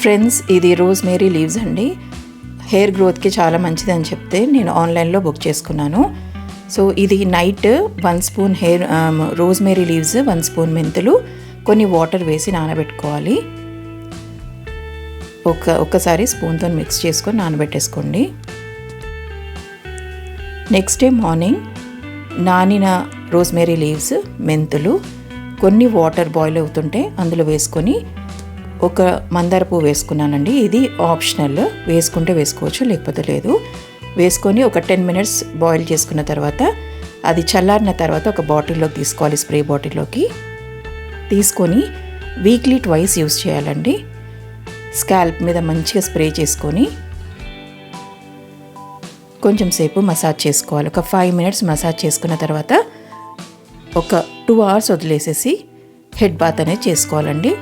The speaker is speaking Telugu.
ఫ్రెండ్స్, ఇది రోజ్మేరీ లీవ్స్ అండి. హెయిర్ గ్రోత్కి చాలా మంచిది అని చెప్తే నేను ఆన్లైన్లో బుక్ చేసుకున్నాను. సో ఇది night 1 spoon rosemary leaves, 1 spoon మెంతులు, కొన్ని వాటర్ వేసి నానబెట్టుకోవాలి. ఒక్కసారి స్పూన్తో మిక్స్ చేసుకొని నానబెట్టేసుకోండి. నెక్స్ట్ డే మార్నింగ్ నానిన రోజ్మేరీ లీవ్స్, మెంతులు, కొన్ని వాటర్ బాయిల్ అవుతుంటే అందులో వేసుకొని ఒక మందార పువ్వు వేసుకున్నానండి. ఇది ఆప్షనల్, వేసుకుంటే వేసుకోవచ్చు లేకపోతే లేదు. వేసుకొని ఒక 10 మినిట్స్ బాయిల్ చేసుకున్న తర్వాత అది చల్లారిన తర్వాత ఒక బాటిల్లోకి తీసుకోవాలి. స్ప్రే బాటిల్లోకి తీసుకొని వీక్లీ 2 యూస్ చేయాలండి. స్కాల్ప్ మీద మంచిగా స్ప్రే చేసుకొని కొంచెం సేపు మసాజ్ చేసుకోవాలి. ఒక 5 మినిట్స్ మసాజ్ చేసుకున్న తర్వాత ఒక 2 అవర్స్ వదిలేసేసి హెడ్ బాత్ అనేది చేసుకోవాలండి.